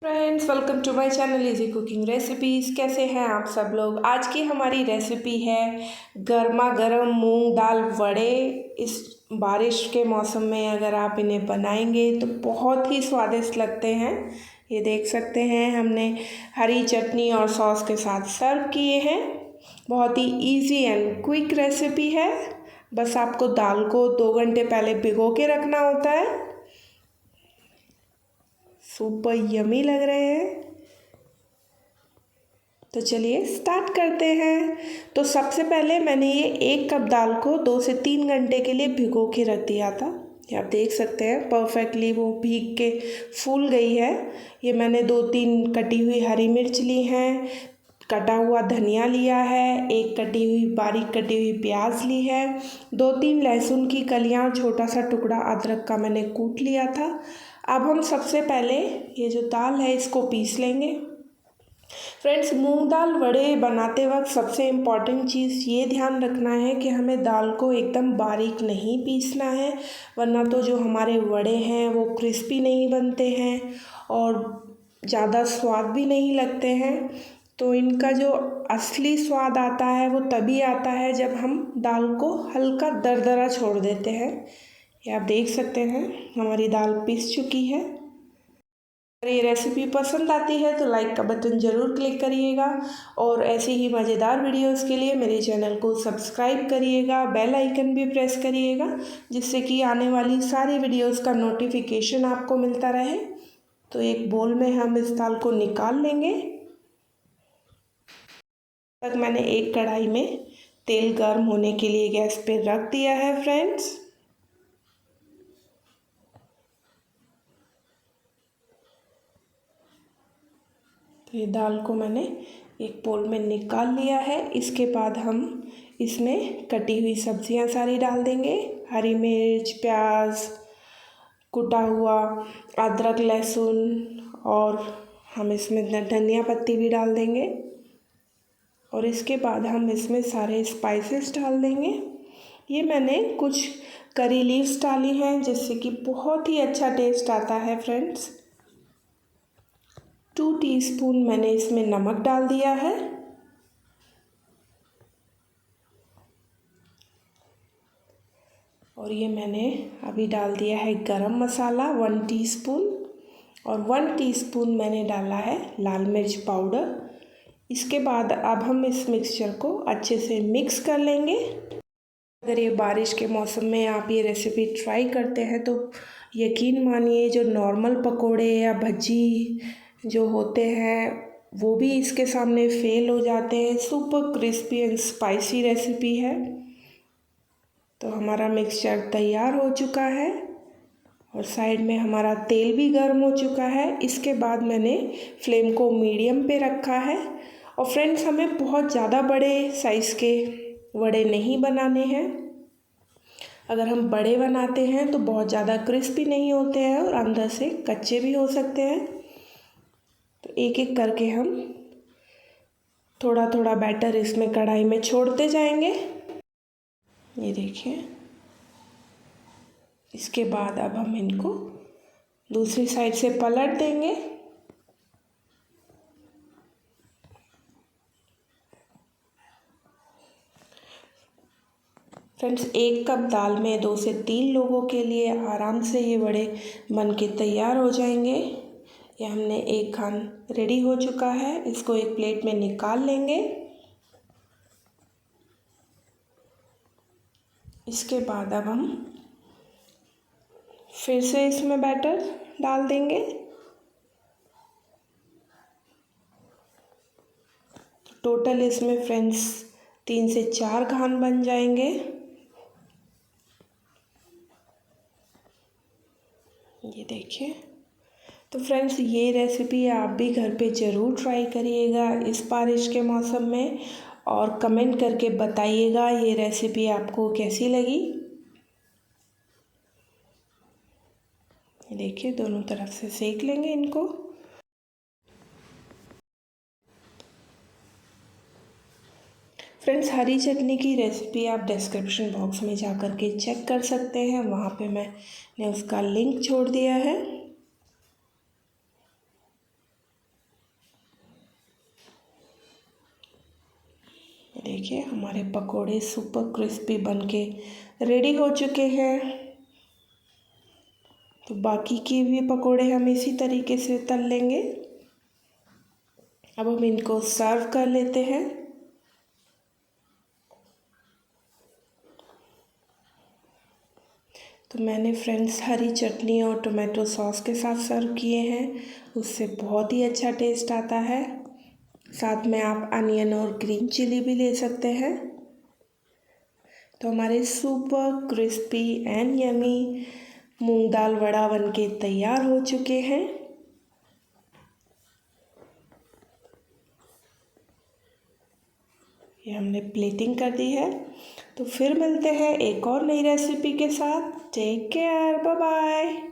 Friends, welcome to my channel easy cooking recipes. कैसे हैं आप सब लोग। आज की हमारी रेसिपी है गर्मा गर्म मूंग दाल वड़े। इस बारिश के मौसम में अगर आप इन्हें बनाएंगे तो बहुत ही स्वादिष्ट लगते हैं। ये देख सकते हैं हमने हरी चटनी और सॉस के साथ सर्व किए हैं। बहुत ही इजी एंड क्विक रेसिपी है। बस आपको दाल को 2 घंटे पहले भिगो के रखना होता है। सुपर यमी लग रहे हैं। तो चलिए स्टार्ट करते हैं। तो सबसे पहले मैंने ये 1 कप दाल को 2 से 3 घंटे के लिए भिगो के रख दिया था। ये आप देख सकते हैं परफेक्टली वो भीग के फूल गई है। ये मैंने 2-3 कटी हुई हरी मिर्च ली हैं, कटा हुआ धनिया लिया है, 1 कटी हुई बारीक कटी हुई प्याज ली है, 2-3 लहसुन की कलियां, छोटा सा टुकड़ा अदरक का मैंने कूट लिया था। अब हम सबसे पहले ये जो दाल है इसको पीस लेंगे। फ्रेंड्स, मूंग दाल वड़े बनाते वक्त सबसे इम्पॉर्टेंट चीज़ ये ध्यान रखना है कि हमें दाल को एकदम बारीक नहीं पीसना है, वरना तो जो हमारे वड़े हैं वो क्रिस्पी नहीं बनते हैं और ज़्यादा स्वाद भी नहीं लगते हैं। तो इनका जो असली स्वाद आता है वो तभी आता है जब हम दाल को हल्का दरदरा छोड़ देते हैं। ये आप देख सकते हैं हमारी दाल पीस चुकी है। अगर ये रेसिपी पसंद आती है तो लाइक का बटन ज़रूर क्लिक करिएगा और ऐसी ही मज़ेदार वीडियोस के लिए मेरे चैनल को सब्सक्राइब करिएगा, बेल आइकन भी प्रेस करिएगा, जिससे कि आने वाली सारी वीडियोस का नोटिफिकेशन आपको मिलता रहे। तो एक बोल में हम इस दाल को निकाल लेंगे। तक मैंने एक कढ़ाई में तेल गर्म होने के लिए गैस पे रख दिया है। फ्रेंड्स, तो ये दाल को मैंने एक बोल में निकाल लिया है। इसके बाद हम इसमें कटी हुई सब्जियां सारी डाल देंगे। हरी मिर्च, प्याज, कुटा हुआ अदरक, लहसुन और हम इसमें धनिया पत्ती भी डाल देंगे। और इसके बाद हम इसमें सारे स्पाइसेस डाल देंगे। ये मैंने कुछ करी लीव्स डाली हैं जिससे कि बहुत ही अच्छा टेस्ट आता है। फ्रेंड्स, 2 टीस्पून मैंने इसमें नमक डाल दिया है। और ये मैंने अभी डाल दिया है गरम मसाला 1 टीस्पून और 1 टीस्पून मैंने डाला है लाल मिर्च पाउडर। इसके बाद अब हम इस मिक्सचर को अच्छे से मिक्स कर लेंगे। अगर ये बारिश के मौसम में आप ये रेसिपी ट्राई करते हैं तो यकीन मानिए जो नॉर्मल पकोड़े या भज्जी जो होते हैं वो भी इसके सामने फेल हो जाते हैं। Super crispy and spicy recipe है। तो हमारा मिक्सचर तैयार हो चुका है और साइड में हमारा तेल भी गर्म हो चुका है। इसके बाद मैंने फ्लेम को मीडियम पे रखा है। और फ्रेंड्स, हमें बहुत ज़्यादा बड़े साइज़ के वड़े नहीं बनाने हैं। अगर हम बड़े बनाते हैं तो बहुत ज़्यादा क्रिस्पी नहीं होते हैं और अंदर से कच्चे भी हो सकते हैं। तो एक एक करके हम थोड़ा थोड़ा बैटर इसमें कढ़ाई में छोड़ते जाएंगे। ये देखिए। इसके बाद अब हम इनको दूसरी साइड से पलट देंगे। फ्रेंड्स, 1 कप दाल में 2 से 3 लोगों के लिए आराम से ये वड़े बन के तैयार हो जाएंगे। ये हमने एक खान रेडी हो चुका है। इसको एक प्लेट में निकाल लेंगे। इसके बाद अब हम फिर से इसमें बैटर डाल देंगे। टोटल इसमें फ्रेंड्स 3 से 4 खान बन जाएंगे। ये देखिए। तो फ्रेंड्स, ये रेसिपी आप भी घर पे ज़रूर ट्राई करिएगा इस बारिश के मौसम में और कमेंट करके बताइएगा ये रेसिपी आपको कैसी लगी। ये देखिए, दोनों तरफ से सेक लेंगे इनको। फ्रेंड्स, हरी चटनी की रेसिपी आप डिस्क्रिप्शन बॉक्स में जा कर के चेक कर सकते हैं। वहाँ पे मैंने उसका लिंक छोड़ दिया है। देखिए हमारे पकोड़े सुपर क्रिस्पी बनके रेडी हो चुके हैं। तो बाकी के भी पकोड़े हम इसी तरीके से तल लेंगे। अब हम इनको सर्व कर लेते हैं। तो मैंने फ्रेंड्स हरी चटनी और टोमेटो सॉस के साथ सर्व किए हैं, उससे बहुत ही अच्छा टेस्ट आता है। साथ में आप अनियन और ग्रीन चिली भी ले सकते हैं। तो हमारे सुपर क्रिस्पी एंड यमी मूंग दाल वड़ा बनके तैयार हो चुके हैं। ये हमने प्लेटिंग कर दी है। तो फिर मिलते हैं एक और नई रेसिपी के साथ। Take care, bye bye.